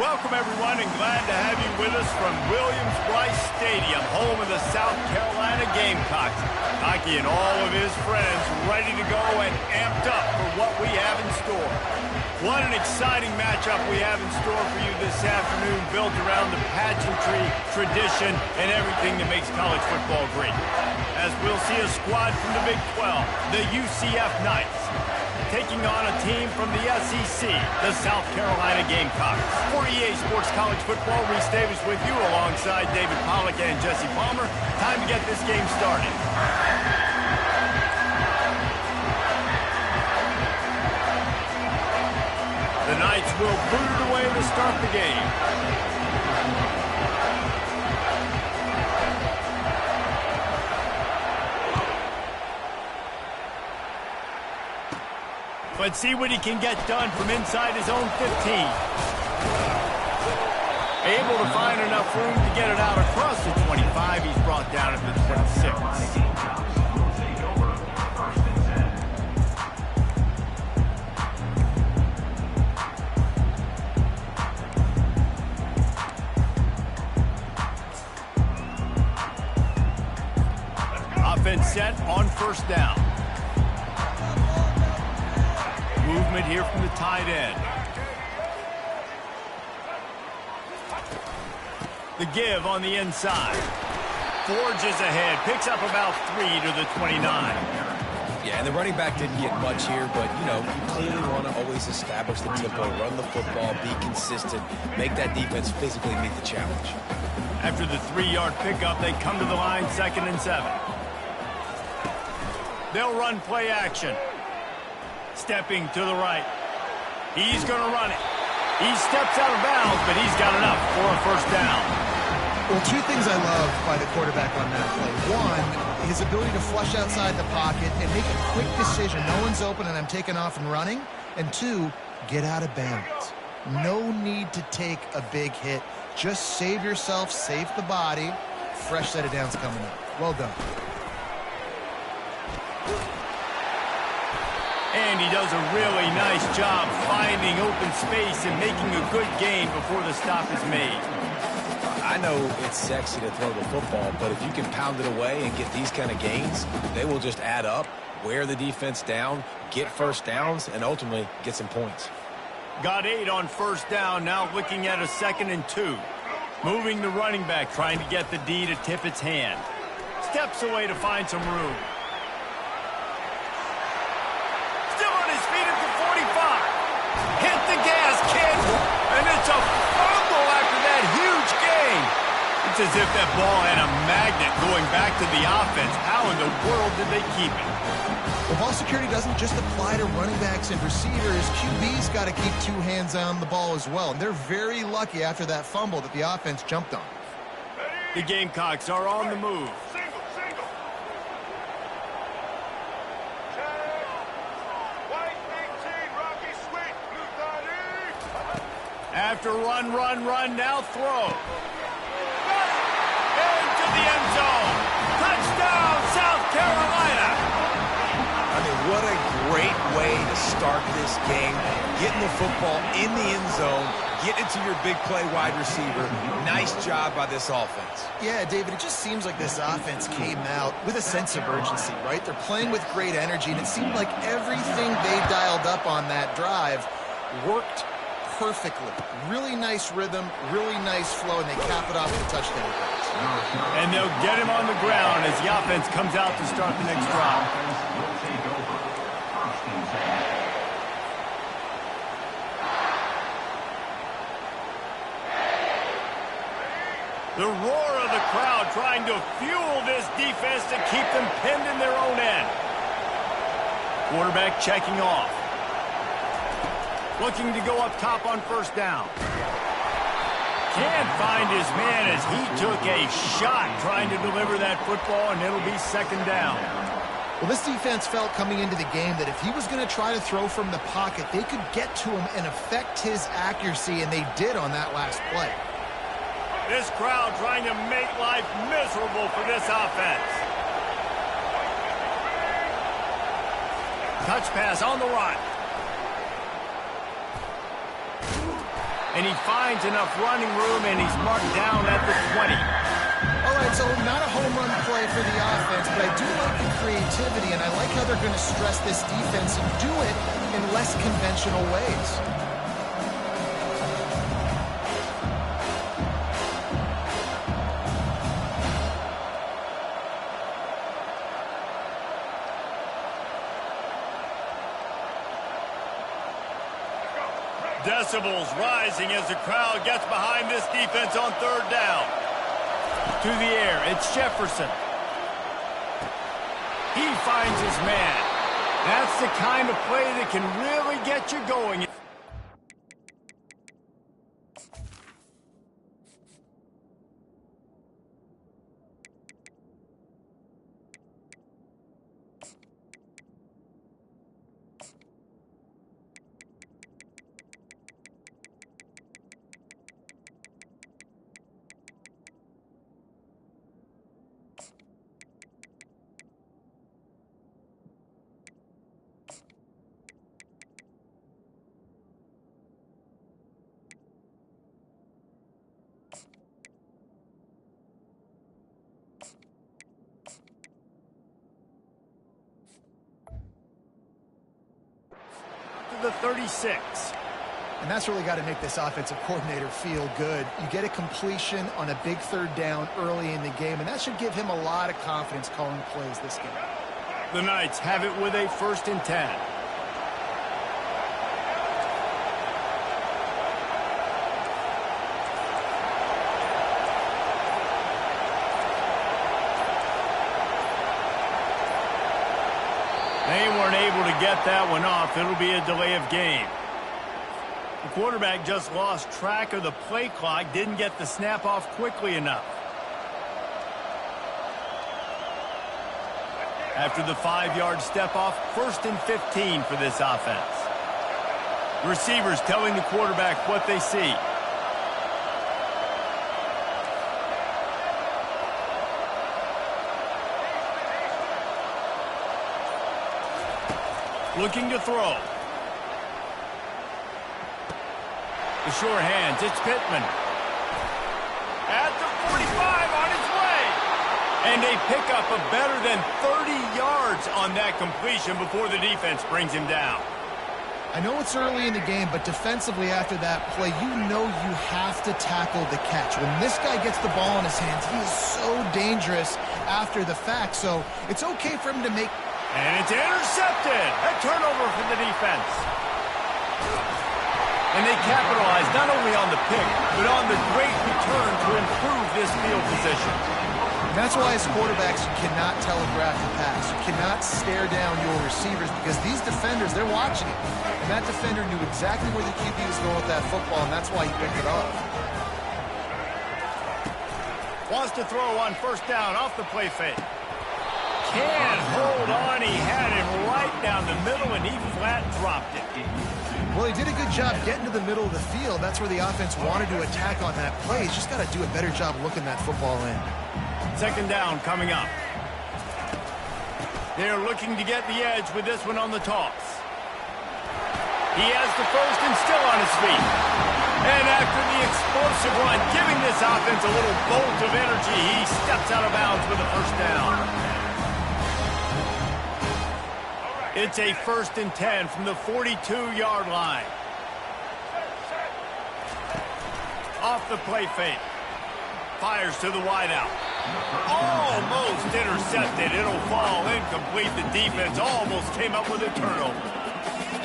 Welcome, everyone, and glad to have you with us from Williams-Brice Stadium, home of the South Carolina Gamecocks. Hockey and all of his friends ready to go and amped up for what we have in store. What an exciting matchup we have in store for you this afternoon, built around the pageantry, tradition, and everything that makes college football great. As we'll see a squad from the Big 12, the UCF Knights, taking on a team from the SEC, the South Carolina Gamecocks. For EA Sports College Football, Reese Davis with you alongside David Pollack and Jesse Palmer. Time to get this game started. The Knights will boot it away to start the game. Let's see what he can get done from inside his own 15. Able to find enough room to get it out across the 25. He's brought down at the 26. Offense set on first down. Movement here from the tight end. The give on the inside. Forges ahead. Picks up about 3 to the 29. Yeah, and the running back didn't get much here, but, you know, you clearly want to always establish the tempo, run the football, be consistent, make that defense physically meet the challenge. After the 3-yard pickup, they come to the line, 2nd and 7. They'll run play action. Stepping to the right. He's going to run it. He steps out of bounds, but he's got enough for a first down. Well, two things I love by the quarterback on that play. One, his ability to flush outside the pocket and make a quick decision. No one's open and I'm taking off and running. And two, get out of bounds. No need to take a big hit. Just save yourself, save the body. Fresh set of downs coming up. Well done. And he does a really nice job finding open space and making a good gain before the stop is made. I know it's sexy to throw the football, but if you can pound it away and get these kind of gains, they will just add up, wear the defense down, get first downs, and ultimately get some points. Got 8 on first down, now looking at a 2nd and 2. Moving the running back, trying to get the D to tip its hand. Steps away to find some room. Hit the gas, kid! And it's a fumble after that huge gain. It's as if that ball had a magnet going back to the offense. How in the world did they keep it? Well, ball security doesn't just apply to running backs and receivers. QB's got to keep 2 hands on the ball as well. And they're very lucky after that fumble that the offense jumped on. The Gamecocks are on the move. After run, now throw. Into the end zone. Touchdown, South Carolina. I mean, what a great way to start this game. Getting the football in the end zone, getting it to your big play wide receiver. Nice job by this offense. Yeah, David, it just seems like this offense came out with a sense of urgency, right? They're playing with great energy, and it seemed like everything they dialed up on that drive worked perfectly. Really nice rhythm, really nice flow, and they cap it off with a touchdown pass. And they'll get him on the ground as the offense comes out to start the next drive. The roar of the crowd trying to fuel this defense to keep them pinned in their own end. Quarterback checking off. Looking to go up top on first down. Can't find his man as he took a shot trying to deliver that football, and it'll be 2nd down. Well, this defense felt coming into the game that if he was going to try to throw from the pocket, they could get to him and affect his accuracy, and they did on that last play. This crowd trying to make life miserable for this offense. Touch pass on the run. And he finds enough running room, and he's marked down at the 20. All right, so not a home run play for the offense, but I do like the creativity, and I like how they're going to stress this defense and do it in less conventional ways. Decibels rising as the crowd gets behind this defense on third down. To the air, it's Jefferson. He finds his man. That's the kind of play that can really get you going. The 36. And that's really got to make this offensive coordinator feel good. You get a completion on a big third down early in the game, and that should give him a lot of confidence calling plays this game. The Knights have it with a 1st and 10. They weren't able to get that one off. It'll be a delay of game. The quarterback just lost track of the play clock, didn't get the snap off quickly enough. After the 5-yard step off, 1st and 15 for this offense. Receivers telling the quarterback what they see. Looking to throw. The sure hands, it's Pittman. At the 45 on his way. And they pick up a better than 30 yards on that completion before the defense brings him down. I know it's early in the game, but defensively after that play, you know you have to tackle the catch. When this guy gets the ball in his hands, he is so dangerous after the fact. So it's okay for him to make... And it's intercepted. A turnover for the defense. And they capitalize not only on the pick, but on the great return to improve this field position. And that's why as quarterbacks, you cannot telegraph the pass. You cannot stare down your receivers because these defenders, they're watching it. And that defender knew exactly where the QB was going with that football, and that's why he picked it off. Wants to throw on 1st down off the play fake. Can't hold on. He had it right down the middle, and he flat dropped it. Well, he did a good job getting to the middle of the field. That's where the offense wanted to attack on that play. He's just got to do a better job looking that football in. 2nd down coming up. They're looking to get the edge with this one on the toss. He has the 1st and still on his feet. And after the explosive run, giving this offense a little bolt of energy, he steps out of bounds with a 1st down. It's a 1st and 10 from the 42-yard line. Off the play fake. Fires to the wideout. Almost intercepted. It'll fall incomplete. The defense almost came up with a turnover.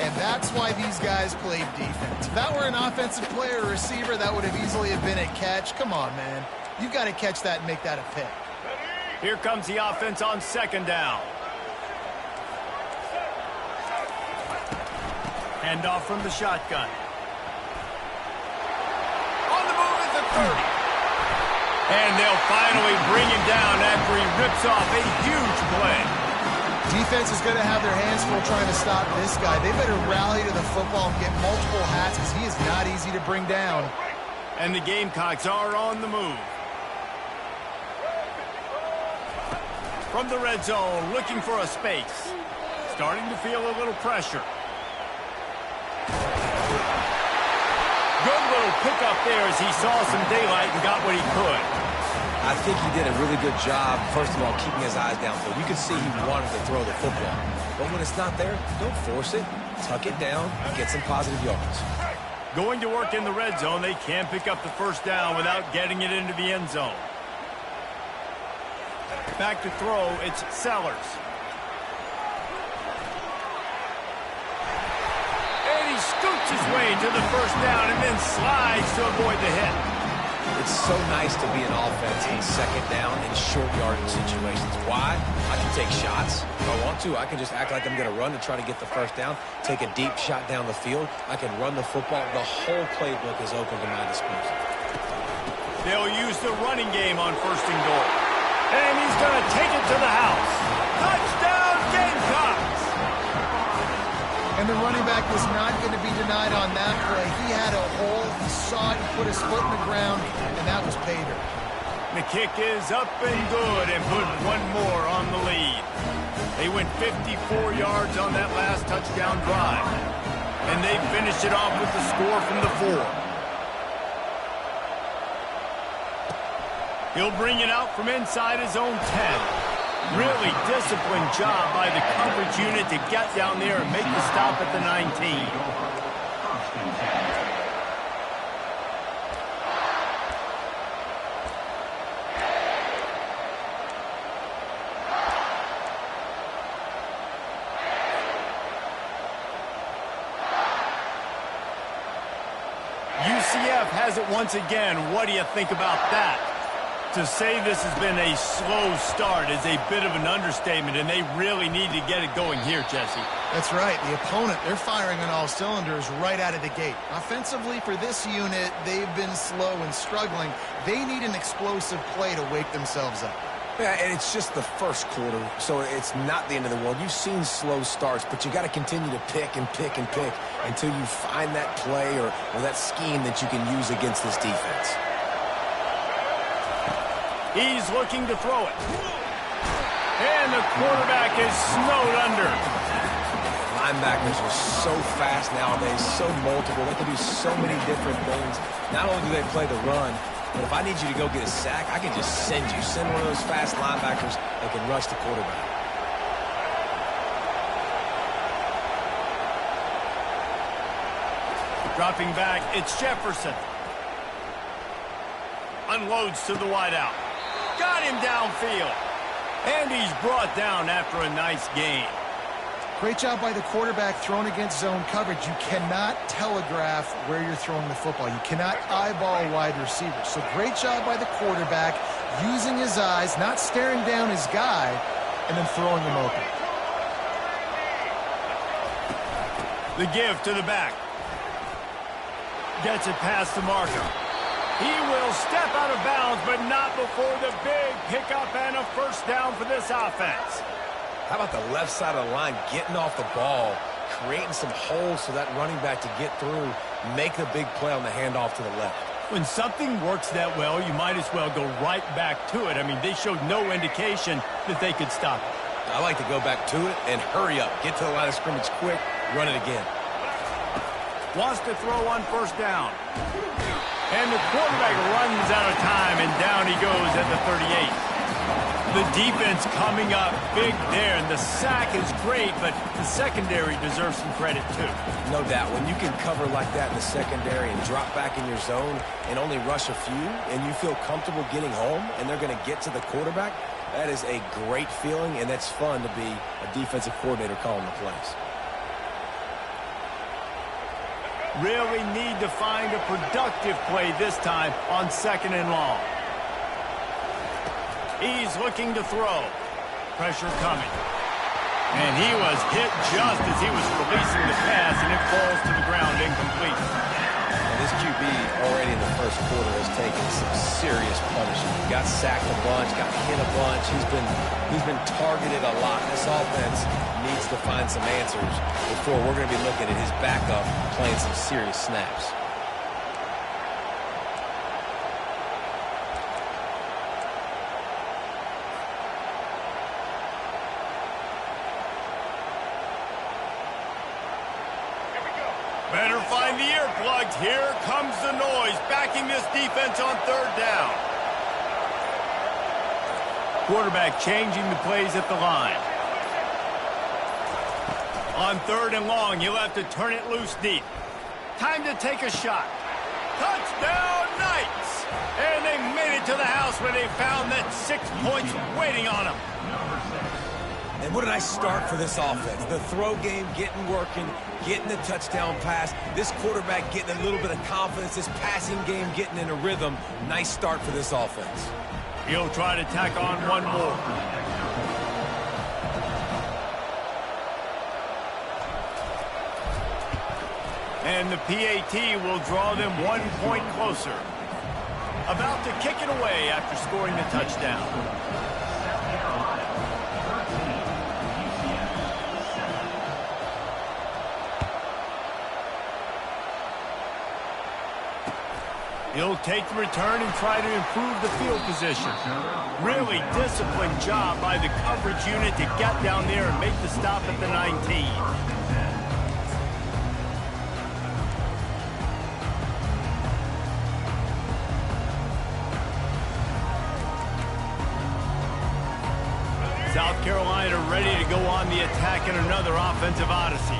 And that's why these guys played defense. If that were an offensive player or receiver, that would have easily have been a catch. Come on, man. You've got to catch that and make that a pick. Here comes the offense on 2nd down. Handoff from the shotgun. On the move at the 30. And they'll finally bring him down after he rips off a huge play. Defense is going to have their hands full trying to stop this guy. They better rally to the football and get multiple hats because he is not easy to bring down. And the Gamecocks are on the move. From the red zone, looking for a space. Starting to feel a little pressure. Good little pickup there as he saw some daylight and got what he could. I think he did a really good job, first of all, keeping his eyes downfield. You could see he wanted to throw the football. But when it's not there, don't force it. Tuck it down, get some positive yards. Going to work in the red zone, they can't pick up the first down without getting it into the end zone. Back to throw, it's Sellers. And he scoots his way to the first down and then slides to avoid the hit. It's so nice to be an offense in second down and short yardage situations. Why? I can take shots. If I want to, I can just act like I'm going to run and try to get the first down, take a deep shot down the field. I can run the football. The whole playbook is open to my disposal. They'll use the running game on first and goal. And he's going to take it to the house. Touchdown, Gamecocks! And the running back was not going to be denied on that play. He had a hole. He saw it. He put his foot in the ground, and that was pay dirt. The kick is up and good and put one more on the lead. They went 54 yards on that last touchdown drive. And they finished it off with the score from the 4. He'll bring it out from inside his own 10. Really disciplined job by the coverage unit to get down there and make the stop at the 19. UCF has it once again. What do you think about that? To say this has been a slow start is a bit of an understatement, and they really need to get it going here, Jesse. That's right. The opponent, they're firing on all cylinders right out of the gate. Offensively, for this unit, they've been slow and struggling. They need an explosive play to wake themselves up. Yeah, and it's just the first quarter, so it's not the end of the world. You've seen slow starts, but you got to continue to pick and pick and pick until you find that play or that scheme that you can use against this defense. He's looking to throw it. And the quarterback is snowed under. Linebackers are so fast nowadays, so multiple. They can do so many different things. Not only do they play the run, but if I need you to go get a sack, I can just send you. Send one of those fast linebackers that can rush the quarterback. Dropping back, it's Jefferson. Unloads to the wideout. Got him downfield. And he's brought down after a nice gain. Great job by the quarterback thrown against zone coverage. You cannot telegraph where you're throwing the football. You cannot eyeball a wide receiver. So great job by the quarterback using his eyes, not staring down his guy, and then throwing him open. The give to the back. Gets it past the marker. He will step out of bounds, but not before the big pickup and a first down for this offense. How about the left side of the line getting off the ball, creating some holes for that running back to get through, make the big play on the handoff to the left. When something works that well, you might as well go right back to it. I mean, they showed no indication that they could stop it. I like to go back to it and hurry up. Get to the line of scrimmage quick, run it again. Wants to throw on first down. And the quarterback runs out of time, and down he goes at the 38. The defense coming up big there, and the sack is great, but the secondary deserves some credit too. No doubt. When you can cover like that in the secondary and drop back in your zone and only rush a few, and you feel comfortable getting home, and they're going to get to the quarterback, that is a great feeling, and that's fun to be a defensive coordinator calling the plays. Really need to find a productive play this time on second and long. He's looking to throw. Pressure coming. And he was hit just as he was releasing the pass, and it falls to the ground incomplete. And this QB already in the first quarter has taken some serious punishment. Got sacked a bunch, got hit a bunch. He's been targeted a lot. This offense needs to find some answers before we're going to be looking at his backup playing some serious snaps. Better fight Find the earplugs. Here comes the noise, backing this defense on third down. Quarterback changing the plays at the line. On third and long, you'll have to turn it loose deep. Time to take a shot. Touchdown, Knights! And they made it to the house where they found that 6 points waiting on them. And what a nice start for this offense. The throw game getting working, getting the touchdown pass. This quarterback getting a little bit of confidence. This passing game getting in a rhythm. Nice start for this offense. He'll try to tack on one more. And the PAT will draw them 1 point closer. About to kick it away after scoring the touchdown. He'll take the return and try to improve the field position. Really disciplined job by the coverage unit to get down there and make the stop at the 19. South Carolina ready to go on the attack in another offensive odyssey.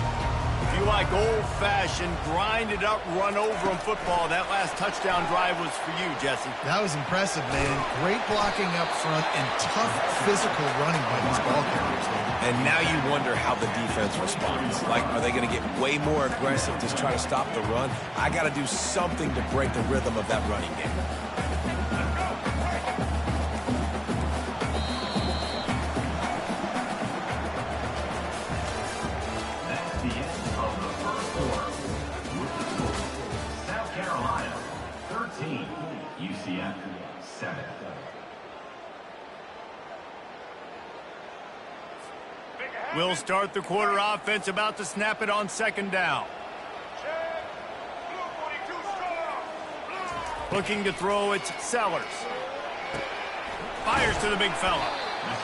If you like old-fashioned, grinded-up, run-over-'em football, that last touchdown drive was for you, Jesse. That was impressive, man. Great blocking up front and tough physical running by these ball carriers, man. And now you wonder how the defense responds. Like, are they going to get way more aggressive, just try to stop the run? I got to do something to break the rhythm of that running game. We'll start the quarter offense, about to snap it on second down. Looking to throw, it's Sellers. Fires to the big fella.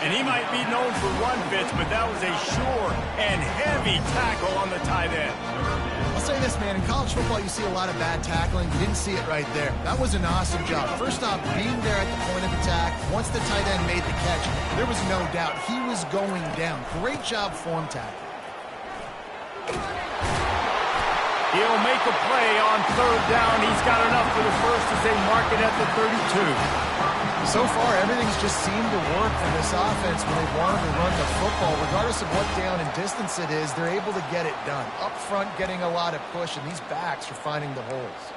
And he might be known for run fits, but that was a sure and heavy tackle on the tight end. I'll say this, man. In college football, you see a lot of bad tackling. You didn't see it right there. That was an awesome job. First off, being there at the point of attack. Once the tight end made the catch, there was no doubt he was going down. Great job form tackle. He'll make a play on third down. He's got enough for the first as they mark it at the 32. So far, everything's just seemed to work for this offense when they wanted to run the football. Regardless of what down and distance it is, they're able to get it done. Up front, getting a lot of push, and these backs are finding the holes.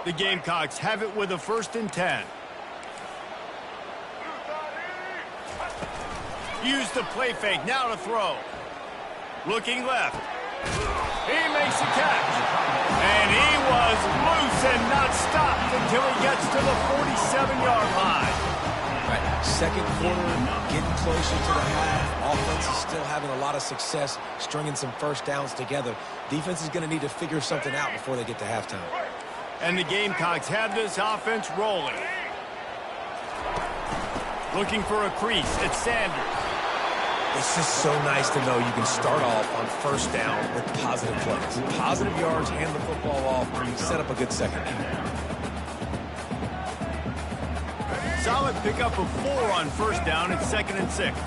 The Gamecocks have it with a 1st and 10. Use the play fake, now to throw. Looking left. He makes the catch. And he was loose and not stopped until he gets to the 47-yard line. Right, second quarter, getting closer to the half. Offense is still having a lot of success stringing some first downs together. Defense is going to need to figure something out before they get to halftime. And the Gamecocks have this offense rolling. Looking for a crease, it's Sanders. It's just so nice to know you can start off on first down with positive plays. Positive yards, hand the football off, set up a good second. Solid pickup of 4 on first down. It's 2nd and 6.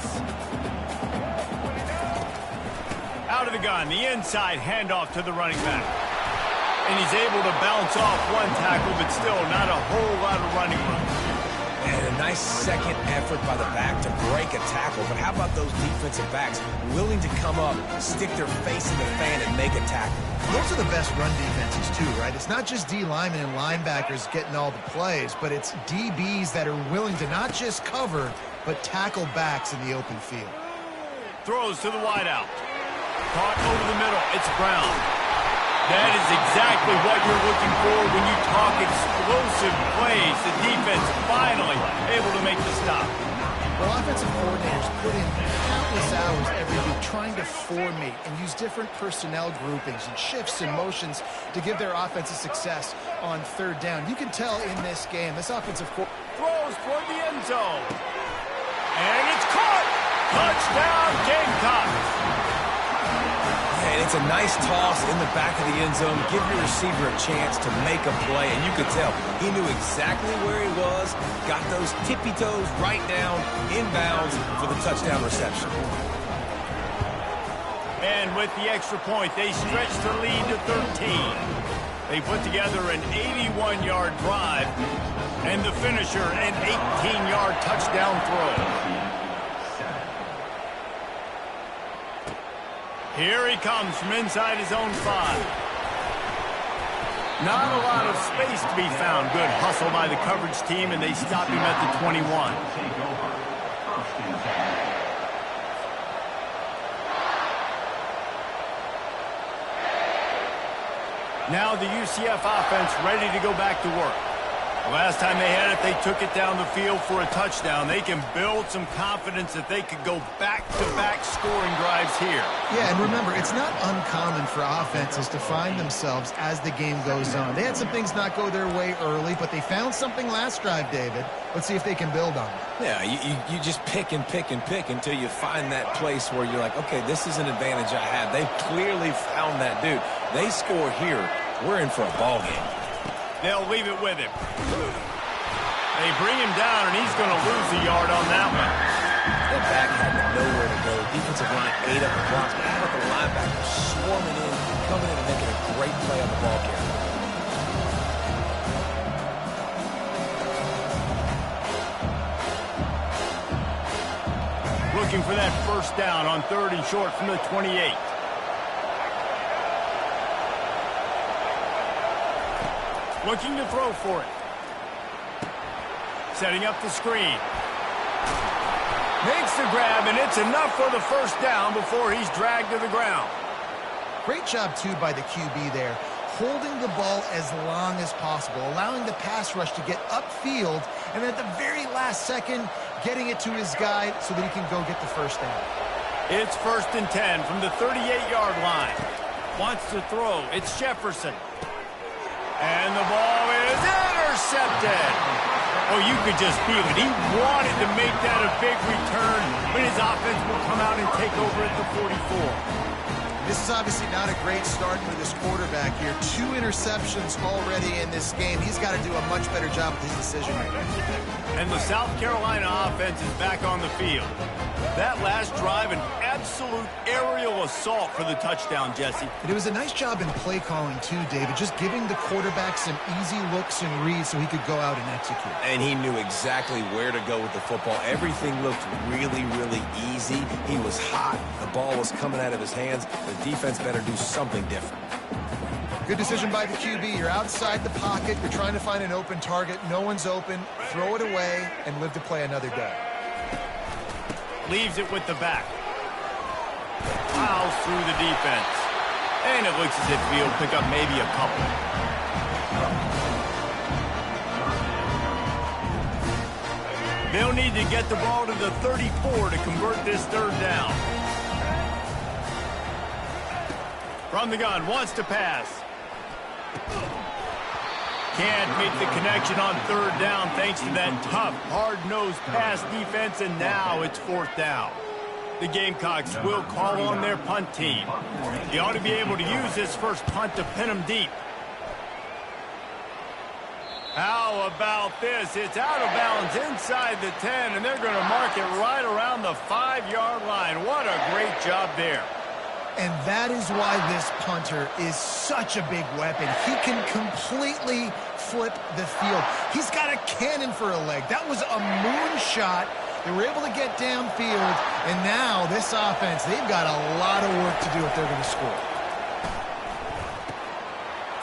Out of the gun, the inside handoff to the running back. And he's able to bounce off one tackle, but still not a whole lot of running room. And a nice second effort by the back to break a tackle. But how about those defensive backs willing to come up, stick their face in the fan, and make a tackle? Those are the best run defenses, too, right? It's not just D linemen and linebackers getting all the plays, but it's DBs that are willing to not just cover, but tackle backs in the open field. Throws to the wideout. Caught over the middle. It's Brown. That is exactly what you're looking for when you talk explosive plays. The defense finally able to make the stop. Well, offensive coordinators put in countless hours every week trying to formate and use different personnel groupings and shifts and motions to give their offensive success on third down. You can tell in this game, this offensive throws toward the end zone. And it's caught! Touchdown, Gamecocks! It's a nice toss in the back of the end zone. Give your receiver a chance to make a play, and you could tell he knew exactly where he was, got those tippy toes right down, inbounds for the touchdown reception. And with the extra point, they stretch the lead to 13. They put together an 81-yard drive, and the finisher, an 18-yard touchdown throw. Here he comes from inside his own 5. Not a lot of space to be found. Good hustle by the coverage team, and they stop him at the 21. Now the UCF offense ready to go back to work. The last time they had it, they took it down the field for a touchdown. They can build some confidence that they could go back-to-back scoring drives here. Yeah, and remember, it's not uncommon for offenses to find themselves as the game goes on. They had some things not go their way early, but they found something last drive, David. Let's see if they can build on it. Yeah, you just pick and pick and pick until you find that place where you're like, okay, this is an advantage I have. They've clearly found that dude. They score here, we're in for a ball game. They'll leave it with him. They bring him down, and he's going to lose a yard on that one. That back had nowhere to go. Defensive line ate up the blocks, but how about the linebacker swarming in, coming in and making a great play on the ball carrier? Looking for that first down on 3rd and short from the 28. Looking to throw for it. Setting up the screen. Makes the grab, and it's enough for the first down before he's dragged to the ground. Great job, too, by the QB there, holding the ball as long as possible, allowing the pass rush to get upfield, and at the very last second, getting it to his guy so that he can go get the first down. It's 1st and 10 from the 38-yard line. Wants to throw. It's Jefferson. And the ball is intercepted. Oh, you could just feel it. He wanted to make that a big return, but his offense will come out and take over at the 44. This is obviously not a great start for this quarterback here. 2 interceptions already in this game. He's got to do a much better job with his decision-making. And the South Carolina offense is back on the field. That last drive, an absolute aerial assault for the touchdown, Jesse. But it was a nice job in play calling, too, David, just giving the quarterback some easy looks and reads so he could go out and execute. And he knew exactly where to go with the football. Everything looked really, really easy. He was hot. The ball was coming out of his hands. The defense better do something different. Good decision by the QB. You're outside the pocket. You're trying to find an open target. No one's open. Throw it away and live to play another day. Leaves it with the back. Plows through the defense. And it looks as if he'll pick up maybe a couple. They'll need to get the ball to the 34 to convert this 3rd down. From the gun, wants to pass. Can't make the connection on 3rd down thanks to that tough, hard-nosed pass defense, and now it's 4th down. The Gamecocks will call on their punt team. He ought to be able to use this first punt to pin him deep. How about this? It's out of bounds inside the 10, and they're going to mark it right around the 5-yard line. What a great job there. And that is why this punter is such a big weapon. He can completely flip the field. He's got a cannon for a leg. That was a moonshot. They were able to get downfield, and now this offense, they've got a lot of work to do if they're going to score.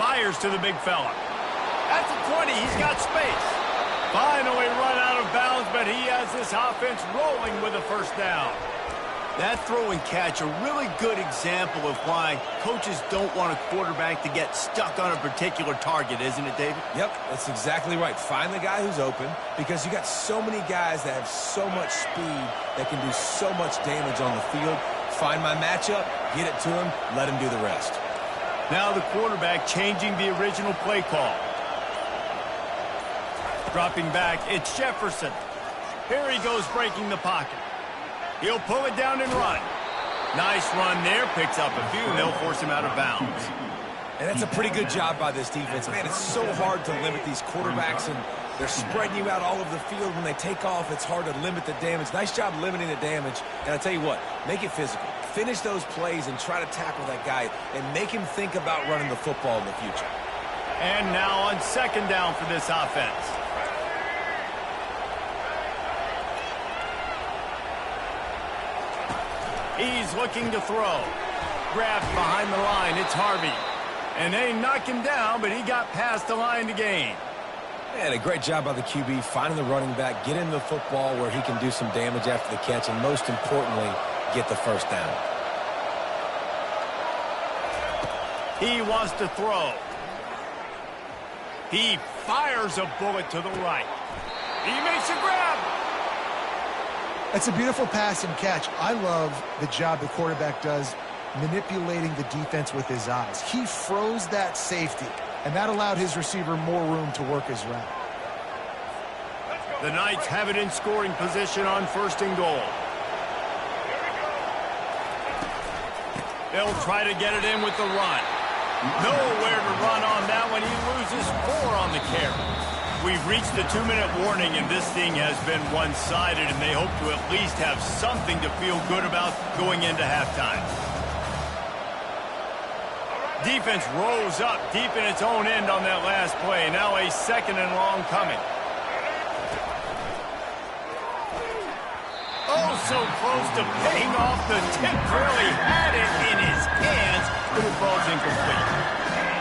Fires to the big fella. At the 20, he's got space. Finally run out of bounds, but he has this offense rolling with a first down. That throw and catch, a really good example of why coaches don't want a quarterback to get stuck on a particular target, isn't it, David? Yep, that's exactly right. Find the guy who's open, because you got so many guys that have so much speed that can do so much damage on the field. Find my matchup, get it to him, let him do the rest. Now the quarterback changing the original play call. Dropping back, it's Jefferson. Here he goes breaking the pocket. He'll pull it down and run. Nice run there, picks up a few, and they'll force him out of bounds. And that's a pretty good job by this defense. Man, it's so hard to limit these quarterbacks, and they're spreading you out all over the field. When they take off, it's hard to limit the damage. Nice job limiting the damage. And I tell you what, make it physical. Finish those plays and try to tackle that guy and make him think about running the football in the future. And now on second down for this offense. He's looking to throw. Grabbed behind the line. It's Harvey. And they knock him down, but he got past the line to gain. And a great job by the QB, finding the running back, getting the football where he can do some damage after the catch, and most importantly, get the first down. He wants to throw. He fires a bullet to the right. He makes a grab. It's a beautiful pass and catch. I love the job the quarterback does manipulating the defense with his eyes. He froze that safety, and that allowed his receiver more room to work his route. The Knights have it in scoring position on first and goal. They'll try to get it in with the run. Nowhere to run on that one. He loses 4 on the carry. We've reached the 2-minute warning, and this thing has been one-sided, and they hope to at least have something to feel good about going into halftime. Defense rose up deep in its own end on that last play. Now a second and long coming. Oh, so close to paying off the tip. Really had it in his hands, but it falls incomplete.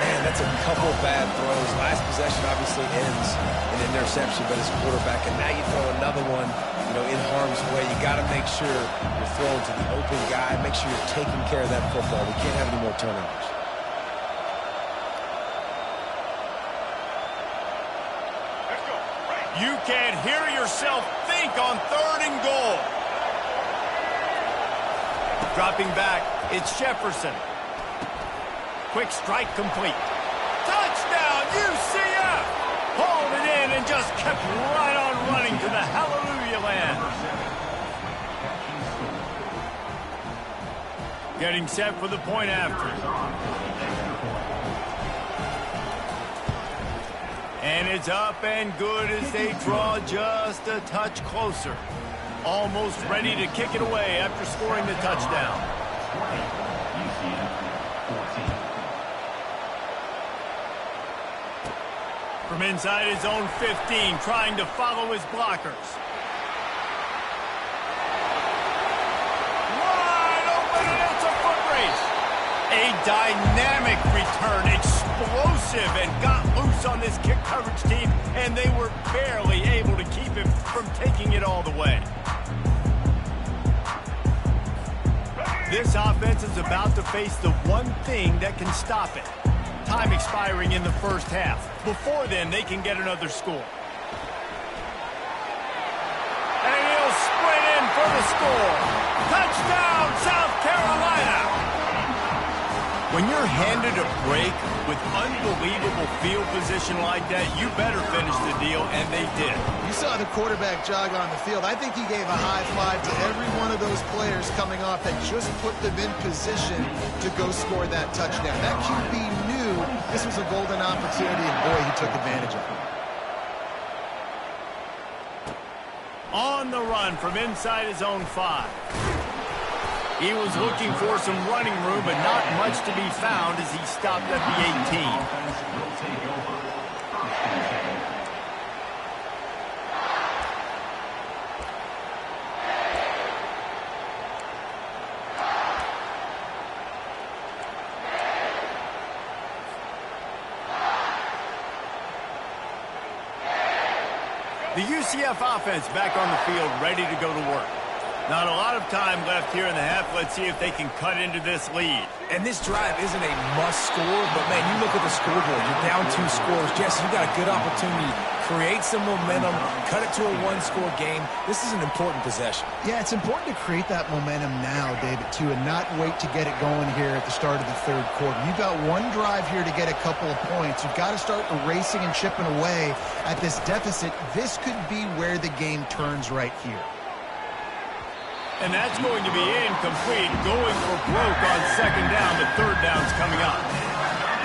Man, that's a couple bad throws. Last possession obviously ends in an interception, but as a quarterback, and now you throw another one, in harm's way. You got to make sure you're throwing to the open guy. Make sure you're taking care of that football. We can't have any more turnovers. You can't hear yourself think on third and goal. Dropping back, it's Jefferson. Quick strike complete. Touchdown, UCF! Hauled it in and just kept right on running to the hallelujah land. Getting set for the point after. And it's up and good as they draw just a touch closer. Almost ready to kick it away after scoring the touchdown. From inside his own 15, trying to follow his blockers. Wide open, and it's a foot race. A dynamic return, explosive, and got loose on this kick coverage team, and they were barely able to keep him from taking it all the way. This offense is about to face the one thing that can stop it. Time expiring in the first half. Before then, they can get another score. And he'll sprint in for the score. Touchdown, South Carolina! When you're handed a break with unbelievable field position like that, you better finish the deal, and they did. You saw the quarterback jog on the field. I think he gave a high five to every one of those players coming off that just put them in position to go score that touchdown. That QB knew this was a golden opportunity, and boy, he took advantage of it. On the run from inside his own 5. He was looking for some running room, but not much to be found as he stopped at the 18. The UCF offense back on the field, ready to go to work. Not a lot of time left here in the half. Let's see if they can cut into this lead. And this drive isn't a must score, but, man, you look at the scoreboard. You're down 2 scores. Jesse, you got a good opportunity. Create some momentum. Cut it to a 1-score game. This is an important possession. Yeah, it's important to create that momentum now, David, too, and not wait to get it going here at the start of the third quarter. You've got one drive here to get a couple of points. You've got to start erasing and chipping away at this deficit. This could be where the game turns right here. And that's going to be incomplete, going for broke on second down. The third down's coming up.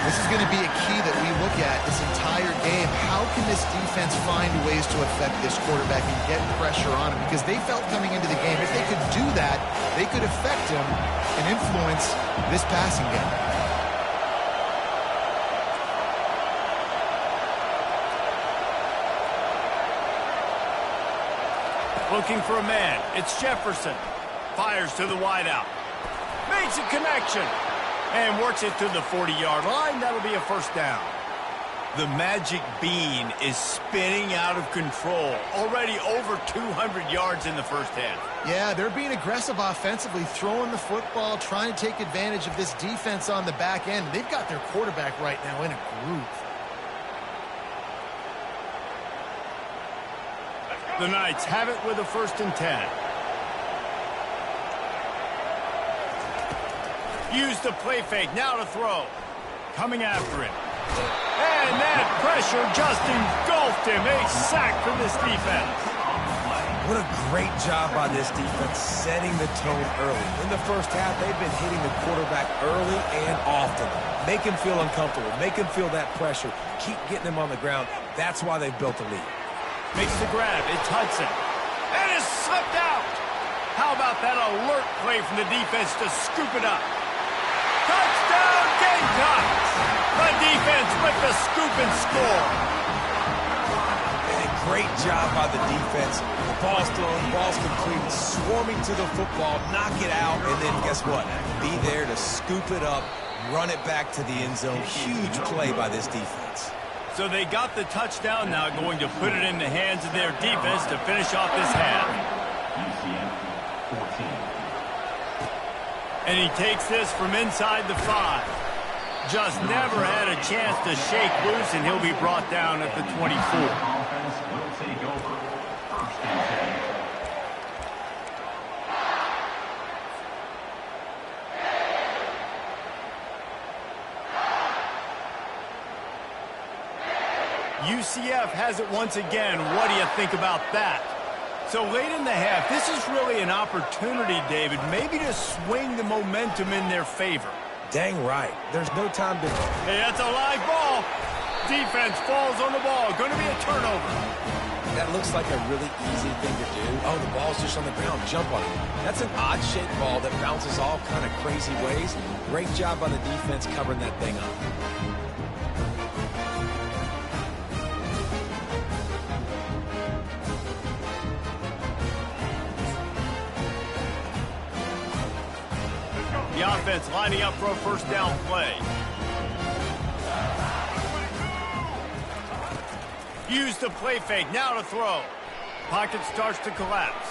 This is going to be a key that we look at this entire game. How can this defense find ways to affect this quarterback and get pressure on him? Because they felt coming into the game, if they could do that, they could affect him and influence this passing game. Looking for a man. It's Jefferson. Fires to the wideout. Makes a connection. And works it to the 40-yard line. That'll be a first down. The magic bean is spinning out of control. Already over 200 yards in the first half. Yeah, they're being aggressive offensively, throwing the football, trying to take advantage of this defense on the back end. They've got their quarterback right now in a groove. The Knights have it with a 1st and 10. Use the play fake, now to throw. Coming after him. And that pressure just engulfed him. A sack for this defense. What a great job by this defense setting the tone early. In the first half, they've been hitting the quarterback early and often. Make him feel uncomfortable. Make him feel that pressure. Keep getting him on the ground. That's why they've built a lead. Makes the grab. It's Hudson. And it's slipped out. How about that alert play from the defense to scoop it up? Touchdown, Gamecocks! The defense with the scoop and score. And a great job by the defense. The ball's thrown, ball's completed, swarming to the football, knock it out, and then guess what? Be there to scoop it up, run it back to the end zone. Huge play by this defense. So they got the touchdown, now going to put it in the hands of their defense to finish off this half. And he takes this from inside the 5. Just never had a chance to shake loose, and he'll be brought down at the 24. UCF has it once again. What do you think about that? So late in the half, this is really an opportunity, David, maybe to swing the momentum in their favor. Dang right. There's no time to... Hey, that's a live ball. Defense falls on the ball. Going to be a turnover. That looks like a really easy thing to do. Oh, the ball's just on the ground. Jump on it. That's an odd-shaped ball that bounces all kind of crazy ways. Great job by the defense covering that thing up. The offense lining up for a first down play. Use the play fake, now to throw. Pocket starts to collapse.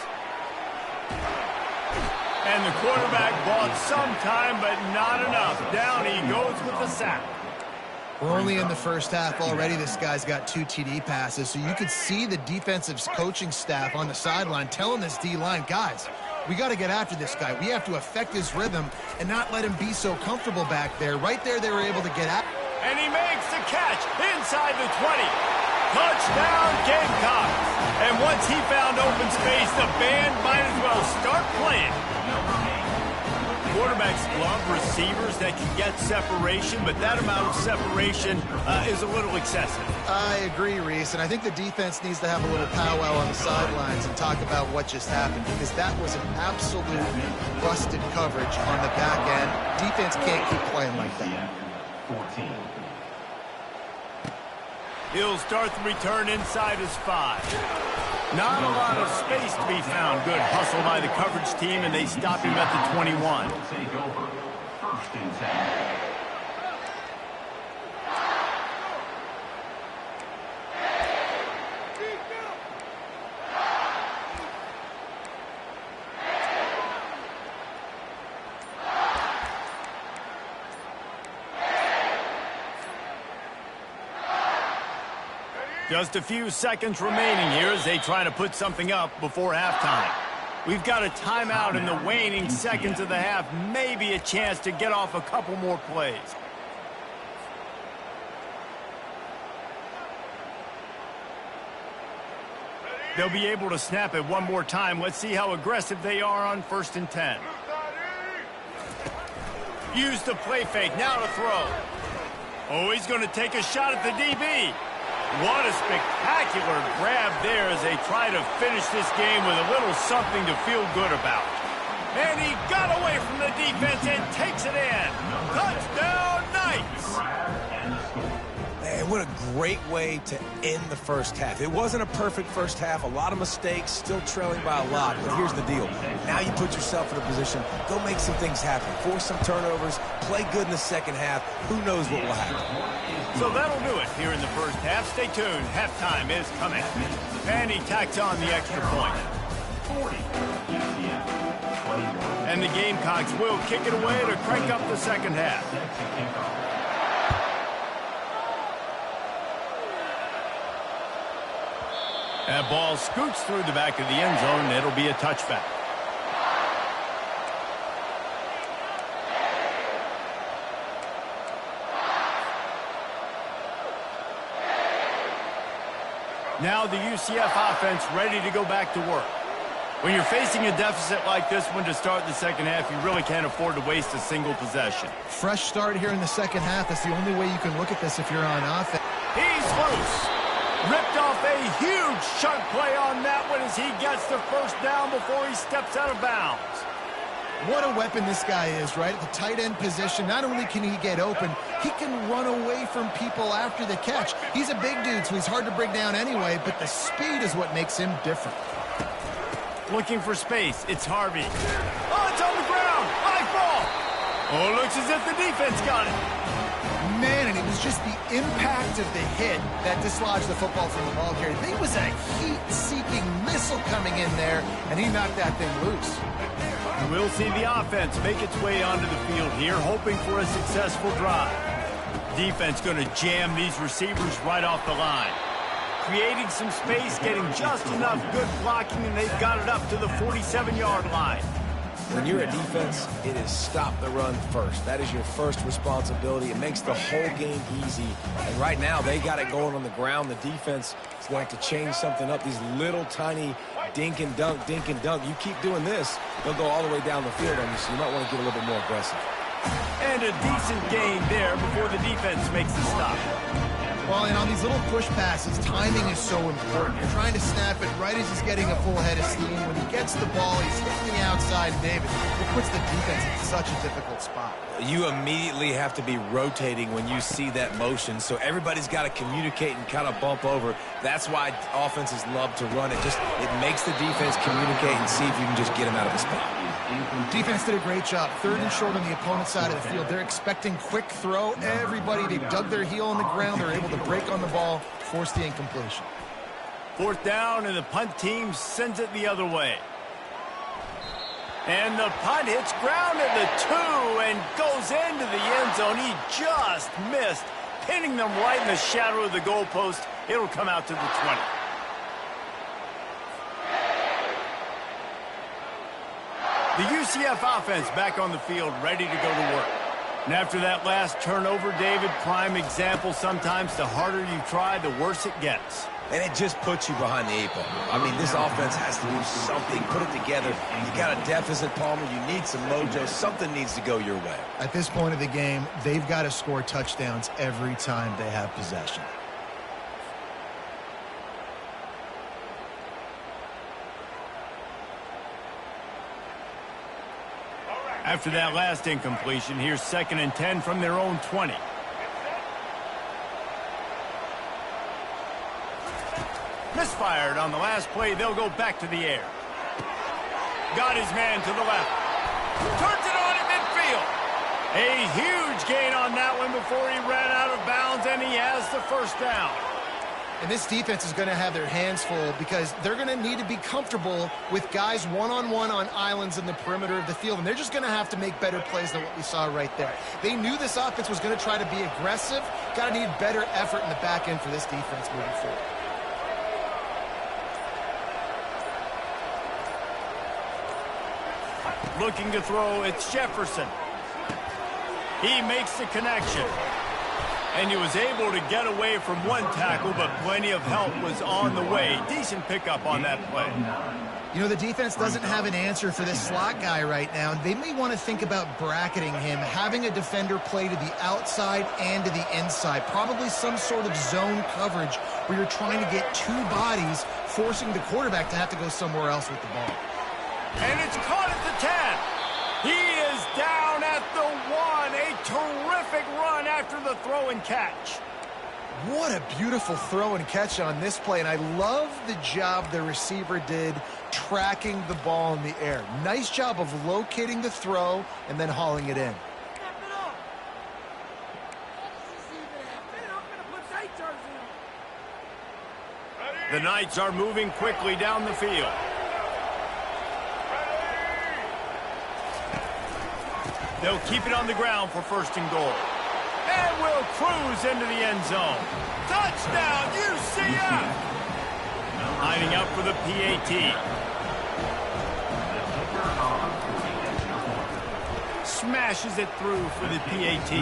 And the quarterback bought some time, but not enough. Down he goes with the sack. We're only in the first half already. This guy's got 2 TD passes, so you could see the defensive coaching staff on the sideline telling this D-line, guys, we got to get after this guy. We have to affect his rhythm and not let him be so comfortable back there. Right there, they were able to get out. And he makes the catch inside the 20. Touchdown, Gamecocks. And once he found open space, the band might as well start playing. Quarterbacks love receivers that can get separation, but that amount of separation is a little excessive. I agree, Reese, and I think the defense needs to have a little powwow on the sidelines and talk about what just happened, because that was an absolute busted coverage on the back end. Defense can't keep playing like that. 14. He'll start the return inside his 5. Not a lot of space to be found. Good hustle by the coverage team, and they stop him at the 21. Take over. 1st and 10. Just a few seconds remaining here as they try to put something up before halftime. We've got a timeout in the waning seconds of the half. Maybe a chance to get off a couple more plays. They'll be able to snap it one more time. Let's see how aggressive they are on 1st and 10. Use the play fake. Now to throw. Oh, he's going to take a shot at the DB. What a spectacular grab there as they try to finish this game with a little something to feel good about. And he got away from the defense and takes it in. Touchdown, Knights! Man, what a great way to end the first half. It wasn't a perfect first half. A lot of mistakes, still trailing by a lot. But here's the deal. Now you put yourself in a position, go make some things happen. Force some turnovers, play good in the second half. Who knows what will happen? So that'll do it here in the first half. Stay tuned. Halftime is coming. And he tacks on the extra point. 40. And the Gamecocks will kick it away to crank up the second half. That ball scoots through the back of the end zone. It'll be a touchback. Now the UCF offense ready to go back to work. When you're facing a deficit like this one to start the second half, you really can't afford to waste a single possession. Fresh start here in the second half. That's the only way you can look at this if you're on offense. He's loose. Ripped off a huge chunk play on that one as he gets the first down before he steps out of bounds. What a weapon this guy is, right? At the tight end position, not only can he get open, he can run away from people after the catch. He's a big dude, so he's hard to bring down anyway, but the speed is what makes him different. Looking for space. It's Harvey. Oh, it's on the ground. High ball. Oh, looks as if the defense got it. Man, and it was just the impact of the hit that dislodged the football from the ball carrier. I think it was a heat-seeking missile coming in there, and he knocked that thing loose. We'll see the offense make its way onto the field here, hoping for a successful drive. Defense going to jam these receivers right off the line. Creating some space, getting just enough good blocking, and they've got it up to the 47-yard line. When you're a defense, it is stop the run first. That is your first responsibility. It makes the whole game easy. And right now, they got it going on the ground. The defense is going to have to change something up. These little tiny dink and dunk, dink and dunk. You keep doing this, they'll go all the way down the field on you, so you might want to get a little bit more aggressive. And a decent gain there before the defense makes the stop. Well, and on these little push passes, timing is so important. You're trying to snap it right as he's getting a full head of steam. When he gets the ball, he's hitting the outside, David. It puts the defense in such a difficult spot. You immediately have to be rotating when you see that motion, so everybody's got to communicate and kind of bump over. That's why offenses love to run it. It makes the defense communicate and see if you can just get him out of the spot. Defense did a great job. 3rd and short on the opponent's side of the field. They're expecting quick throw. Everybody, they dug their heel on the ground. They're able to break on the ball, force the incompletion. 4th down, and the punt team sends it the other way. And the punt hits ground at the 2 and goes into the end zone. He just missed, pinning them right in the shadow of the goalpost. It'll come out to the 20. The UCF offense back on the field, ready to go to work. And after that last turnover, David, prime example, sometimes the harder you try, the worse it gets. And it just puts you behind the 8 ball. I mean, this offense has to do something, put it together. You got a deficit, Palmer. You need some mojo. Something needs to go your way. At this point of the game, they've got to score touchdowns every time they have possession. After that last incompletion, here's 2nd and 10 from their own 20. Misfired on the last play. They'll go back to the air. Got his man to the left. Turns it on at midfield. A huge gain on that one before he ran out of bounds, and he has the first down. And this defense is going to have their hands full because they're going to need to be comfortable with guys one-on-one on islands in the perimeter of the field. And they're just going to have to make better plays than what we saw right there. They knew this offense was going to try to be aggressive. Got to need better effort in the back end for this defense moving forward. Looking to throw, it's Jefferson. He makes the connection. And he was able to get away from one tackle, but plenty of help was on the way. Decent pickup on that play. You know, the defense doesn't have an answer for this slot guy right now. They may want to think about bracketing him, having a defender play to the outside and to the inside. Probably some sort of zone coverage where you're trying to get two bodies, forcing the quarterback to have to go somewhere else with the ball. And it's caught at the 10. He is down at the 1. A terrific run after the throw and catch. What a beautiful throw and catch on this play, and I love the job the receiver did tracking the ball in the air. Nice job of locating the throw and then hauling it in. The Knights are moving quickly down the field. They'll keep it on the ground for first and goal. And will cruise into the end zone. Touchdown, UCF! Lining up for the PAT. Smashes it through for the PAT.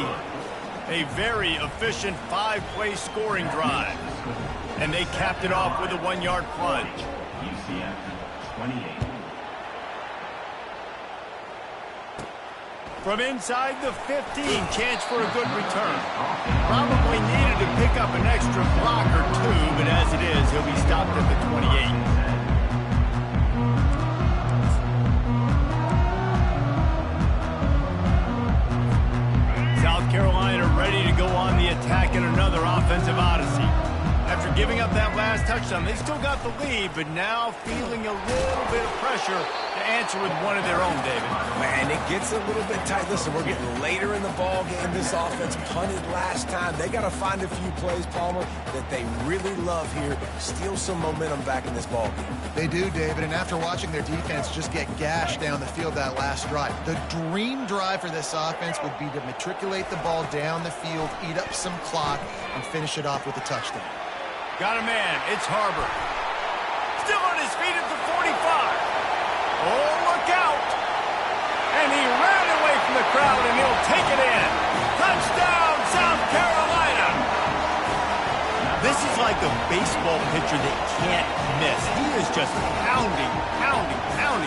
A very efficient 5-play scoring drive. And they capped it off with a 1-yard plunge. UCF 28. From inside the 15, chance for a good return. Probably needed to pick up an extra block or two, but as it is, he'll be stopped at the 28. South Carolina ready to go on the attack in another offensive odyssey. After giving up that last touchdown, they still got the lead, but now feeling a little bit of pressure to answer with one of their own, David. Man, it gets a little bit tight. Listen, we're getting later in the ball game. This offense punted last time. They got to find a few plays, Palmer, that they really love here. Steal some momentum back in this ball game. They do, David, and after watching their defense just get gashed down the field that last drive, the dream drive for this offense would be to matriculate the ball down the field, eat up some clock, and finish it off with a touchdown. Got a man. It's Harbor. Still on his feet at the 45. Oh, look out. And he ran away from the crowd, and he'll take it in. Touchdown, South Carolina. This is like a baseball pitcher that can't miss. He is just pounding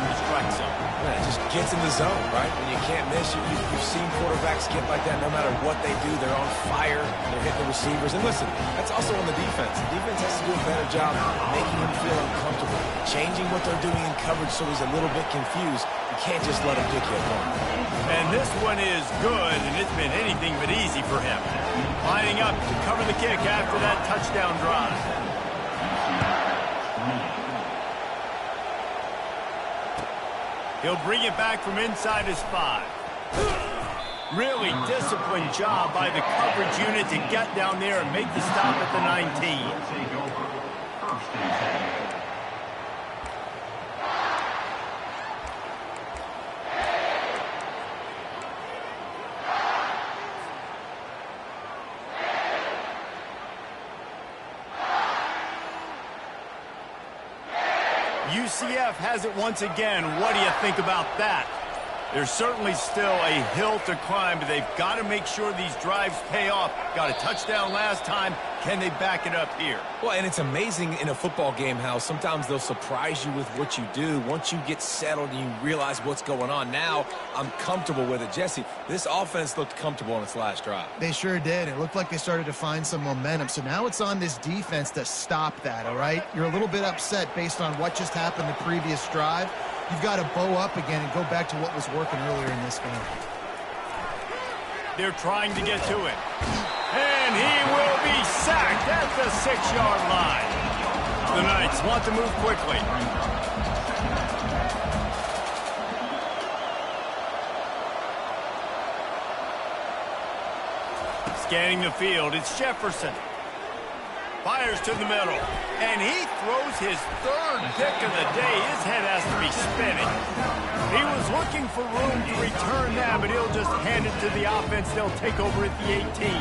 the strike zone. Man, it just gets in the zone, right? When you can't miss, you've seen quarterbacks get like that no matter what they do. They're on fire. They're hitting the receivers. And listen, that's also on the defense. The defense has to do a better job making him feel uncomfortable, changing what they're doing in coverage so he's a little bit confused. You can't just let him pick you apart. And this one is good, and it's been anything but easy for him. Lining up to cover the kick after that touchdown drive. He'll bring it back from inside his 5. Really disciplined job by the coverage unit to get down there and make the stop at the 19. Take over. First and 10. UCF has it once again. What do you think about that? There's certainly still a hill to climb, but they've got to make sure these drives pay off. Got a touchdown last time. Can they back it up here? Well, and it's amazing in a football game how sometimes they'll surprise you with what you do. Once you get settled and you realize what's going on, now I'm comfortable with it. Jesse, this offense looked comfortable on its last drive. They sure did. It looked like they started to find some momentum. So now it's on this defense to stop that, all right? You're a little bit upset based on what just happened the previous drive. You've got to bow up again and go back to what was working earlier in this game. They're trying to get to it. And he will be sacked at the 6-yard line. The Knights want to move quickly. Scanning the field, it's Jefferson. Fires to the middle, and he throws his 3rd pick of the day. His head has to be spinning. He was looking for room to return that, but he'll just hand it to the offense. They'll take over at the 18.